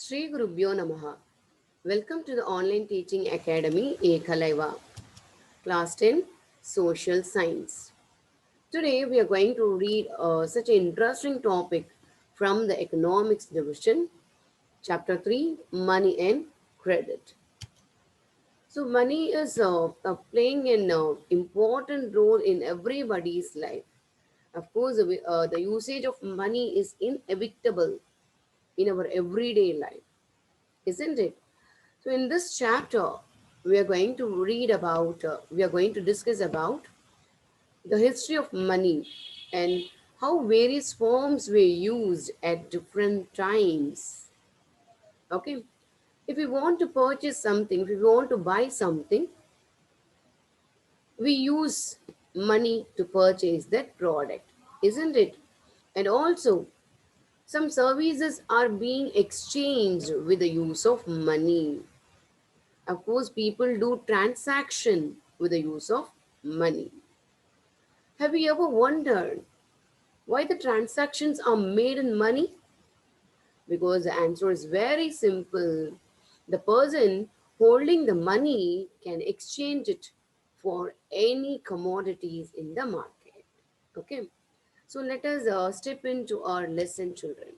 Sri Gurubhyo Namaha. Welcome to the online teaching academy Ekalaiva, class 10 Social Science. Today we are going to read such an interesting topic from the economics division, chapter 3 Money and Credit. So, money is playing an important role in everybody's life. Of course, the usage of money is inevitable in our everyday life, isn't it? So in this chapter, we are going to discuss about the history of money and how various forms were used at different times. Okay, if we want to purchase something, if we want to buy something, we use money to purchase that product, isn't it? And also, some services are being exchanged with the use of money. Of course, people do transaction with the use of money. Have you ever wondered why the transactions are made in money? Because the answer is very simple. The person holding the money can exchange it for any commodities in the market. Okay, so let us step into our lesson, children.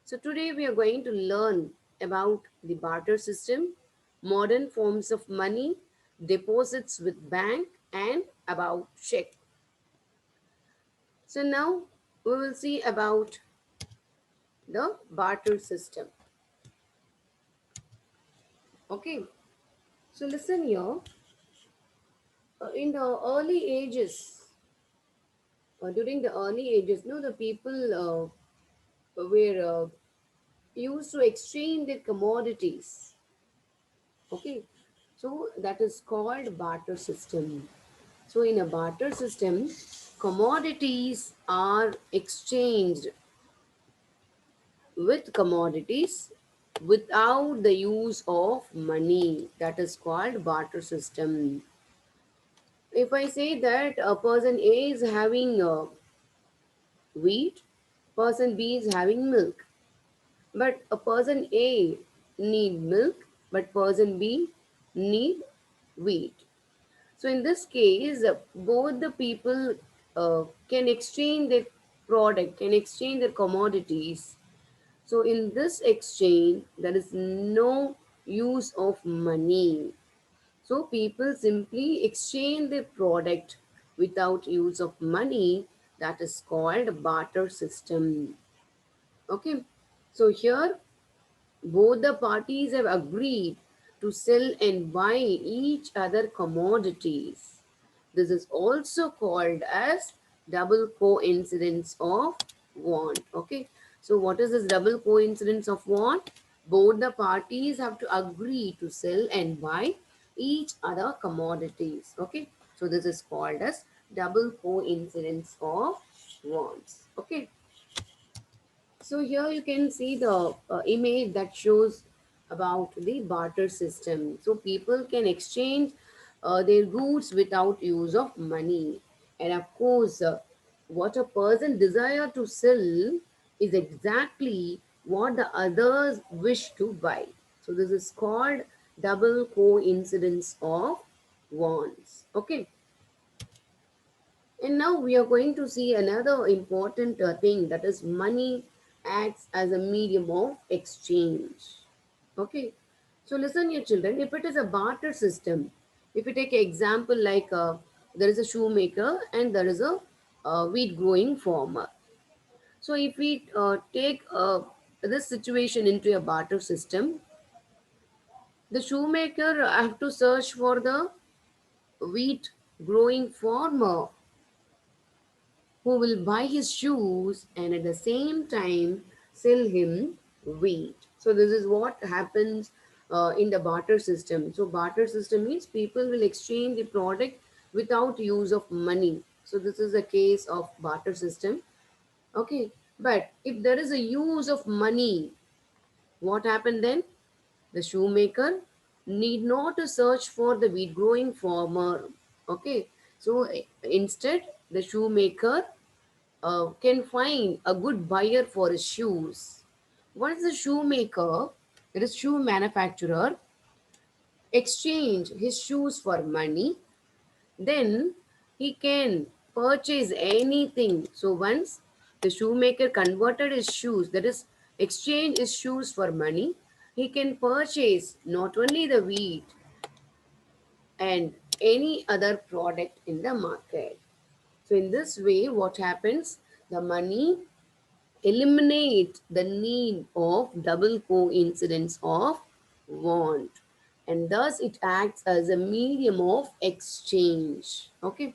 So today we are going to learn about the barter system, modern forms of money, deposits with bank, and about check. So now we will see about the barter system. Okay. So listen here. In the early ages, during the early ages, no, the people were used to exchange their commodities. Okay. So that is called barter system. So, in a barter system, commodities are exchanged with commodities without the use of money. That is called barter system. If I say that a person A is having wheat, person B is having milk, but a person A need milk, but person B need wheat. So in this case, both the people can exchange their product, can exchange their commodities. So in this exchange, there is no use of money. So people simply exchange their product without use of money. That is called barter system. Okay. So here both the parties have agreed to sell and buy each other commodities. This is also called as double coincidence of want. Okay. So what is this double coincidence of want? Both the parties have to agree to sell and buy each other commodities. Okay. So this is called as double coincidence of wants. Okay. So here you can see the image that shows about the barter system. So people can exchange their goods without use of money. And of course, what a person desire to sell is exactly what the others wish to buy. So this is called double coincidence of wants. Okay. And now we are going to see another important thing, that is money acts as a medium of exchange. Okay. So listen here children, if it is a barter system, if you take an example like there is a shoemaker and there is a wheat growing farmer. So if we take this situation into a barter system, the shoemaker have to search for the wheat growing farmer who will buy his shoes and at the same time sell him wheat. So this is what happens in the barter system. So barter system means people will exchange the product without use of money. So this is a case of barter system. Okay, but if there is a use of money, what happened then? The shoemaker need not to search for the wheat growing farmer. Okay, so instead the shoemaker can find a good buyer for his shoes. Once the shoemaker that is shoe manufacturer, exchange his shoes for money, then he can purchase anything. So once the shoemaker converted his shoes, that is, exchange his shoes for money, he can purchase not only the wheat and any other product in the market. So in this way, what happens? The money eliminate the need of double coincidence of want, and thus it acts as a medium of exchange. Okay,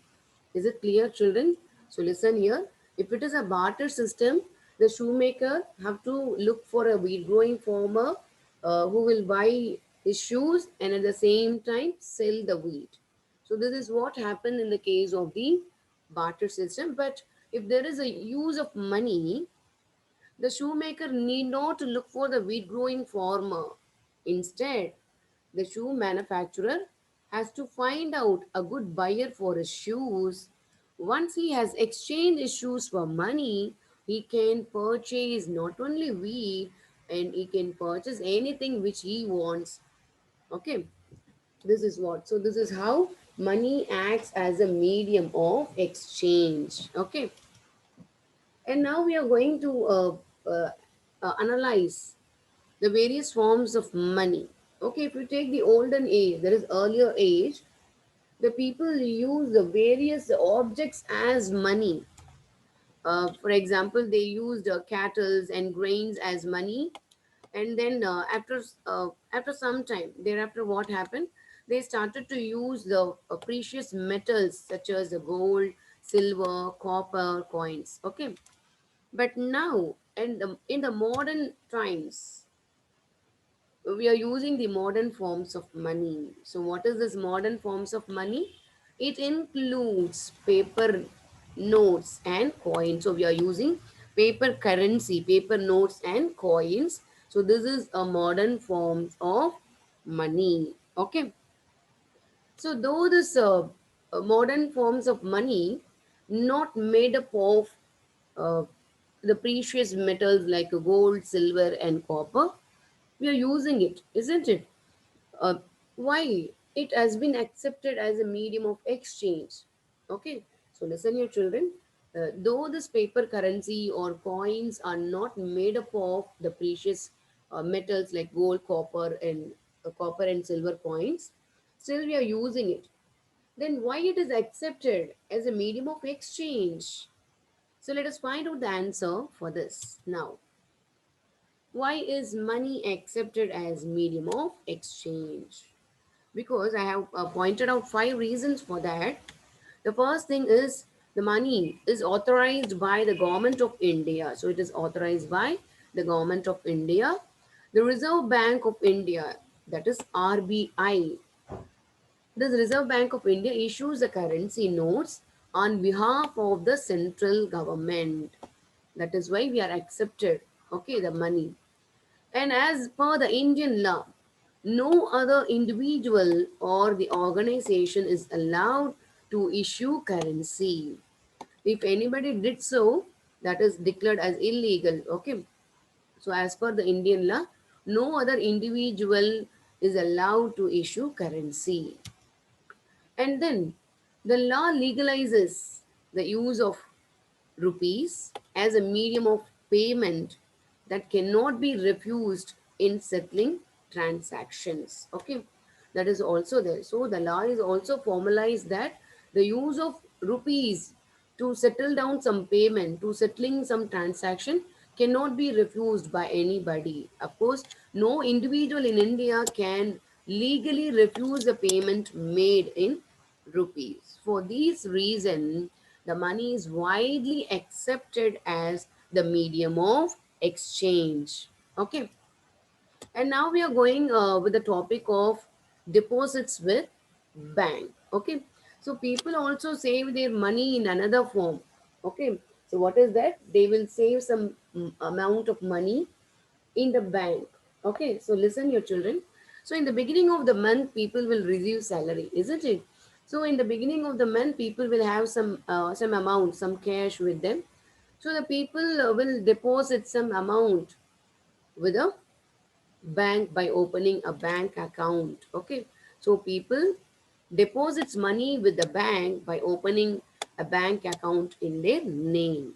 is it clear, children? So listen here. If it is a barter system, the shoemaker have to look for a wheat growing farmer who will buy his shoes and at the same time sell the wheat. So this is what happened in the case of the barter system. But if there is a use of money, the shoemaker need not look for the wheat growing farmer. Instead, the shoe manufacturer has to find out a good buyer for his shoes. Once he has exchanged his shoes for money, he can purchase not only wheat, and he can purchase anything which he wants. Okay, this is what. So, this is how money acts as a medium of exchange. Okay, and now we are going to analyze the various forms of money. Okay, if you take the olden age, there is earlier age, the people use the various objects as money. For example, they used cattle and grains as money, and then after some time, thereafter, what happened? They started to use the precious metals such as the gold, silver, copper, coins. Okay, but now, and in the modern times, we are using the modern forms of money. So, what is this modern forms of money? It includes paper notes and coins. So, we are using paper currency, paper notes and coins. So, this is a modern form of money. Okay. So, though this modern forms of money not made up of uh, the precious metals like gold, silver, and copper, we are using it, isn't it? uh, why it has been accepted as a medium of exchange. Okay, so listen here, children. Though this paper currency or coins are not made up of the precious metals like gold, copper and silver coins, still we are using it. Then why it is accepted as a medium of exchange? So let us find out the answer for this now. Why is money accepted as medium of exchange? Because I have pointed out five reasons for that. The first thing is the money is authorized by the government of India. So it is authorized by the government of India. The Reserve Bank of India, that is RBI, the Reserve Bank of India issues the currency notes on behalf of the central government. That is why we are accepted, okay, the money. And as per the Indian law, no other individual or the organization is allowed to issue currency. If anybody did so, that is declared as illegal. Okay. So, as per the Indian law, no other individual is allowed to issue currency. And then the law legalizes the use of rupees as a medium of payment that cannot be refused in settling transactions. Okay, that is also there. So the law is also formalized that the use of rupees to settle down some payment, to settling some transaction, cannot be refused by anybody. Of course, no individual in India can legally refuse the payment made in rupees. For these reasons, the money is widely accepted as the medium of exchange. Okay, and now we are going with the topic of deposits with bank. Okay, so people also save their money in another form. Okay, so what is that? They will save some amount of money in the bank. Okay, so listen, your children. So in the beginning of the month, people will receive salary, isn't it? So in the beginning of the month, people will have some amount, some cash with them. So the people will deposit some amount with a bank by opening a bank account. Okay, so people deposits money with the bank by opening a bank account in their name,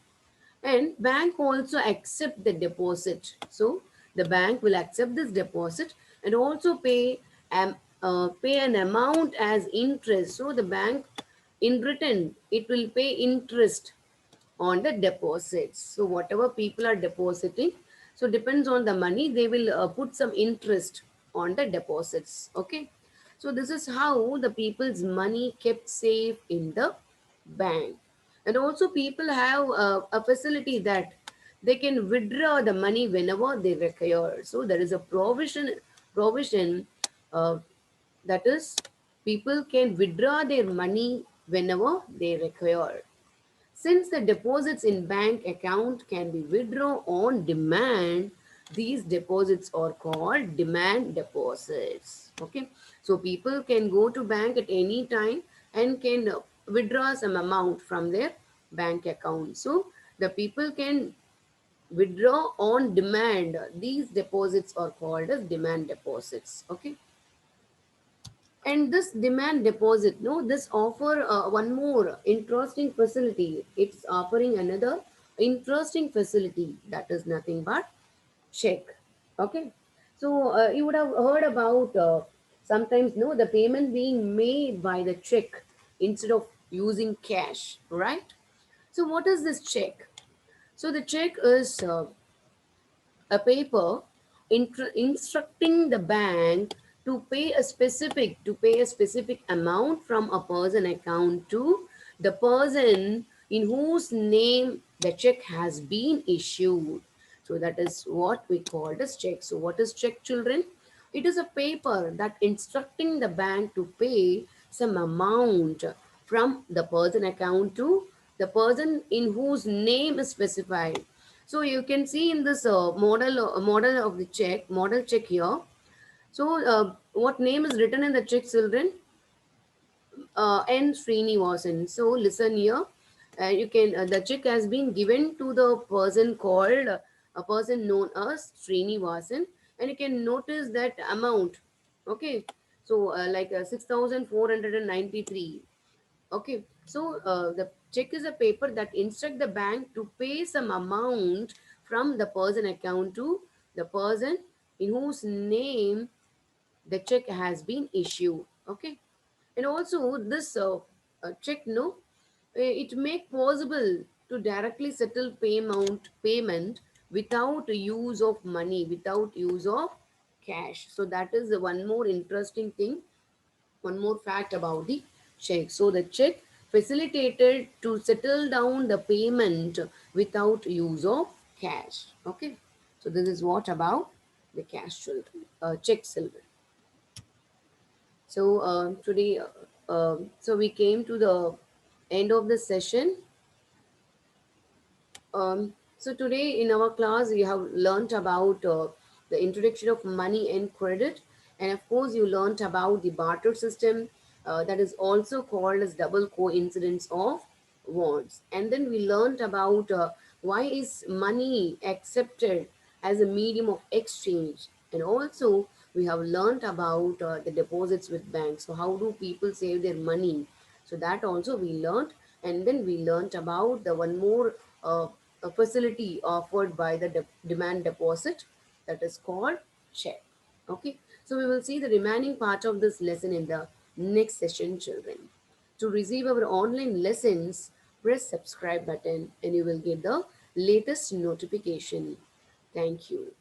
and bank also accept the deposit. So the bank will accept this deposit and also pay an amount as interest. So the bank in return it will pay interest on the deposits. So whatever people are depositing, so depends on the money, they will put some interest on the deposits. Okay, so this is how the people's money kept safe in the bank. And also people have a facility that they can withdraw the money whenever they require. So there is a provision uh, that is, people can withdraw their money whenever they require. Since the deposits in bank account can be withdrawn on demand, these deposits are called demand deposits. Okay, so people can go to bank at any time and can withdraw some amount from their bank account. So the people can withdraw on demand. These deposits are called as demand deposits. Okay, and this demand deposit, no, this offer one more interesting facility. It's offering another interesting facility, that is nothing but check. Okay, so you would have heard about sometimes, no, the payment being made by the check instead of using cash, right? So what is this check? So the check is a paper instructing the bank to pay a specific amount from a person account to the person in whose name the check has been issued. So that is what we call as check. So what is check, children? It is a paper that instructing the bank to pay some amount from the person account to the person in whose name is specified. So you can see in this model of the check, model check here. So what name is written in the check, children? N. Srinivasan. So listen here. You can the check has been given to the person called a person known as Srinivasan, and you can notice that amount. Okay, so 6,493. Okay, so the check is a paper that instruct the bank to pay some amount from the person account to the person in whose name the check has been issued. Okay, and also this check, no, it make possible to directly settle payment without use of money, without use of cash. So that is the one more interesting thing, one more fact about the check. So the check facilitated to settle down the payment without use of cash. Okay, so this is what about the cash, children, check, children. So today, so we came to the end of the session. So today in our class, we have learnt about the introduction of money and credit, and of course, you learnt about the barter system, that is also called as double coincidence of wants. And then we learnt about why is money accepted as a medium of exchange, and also we have learnt about the deposits with banks. So how do people save their money? So that also we learnt, and then we learnt about the one more a facility offered by the demand deposit, that is called check. Okay, so we will see the remaining part of this lesson in the next session, children. To receive our online lessons, press subscribe button and you will get the latest notification. Thank you.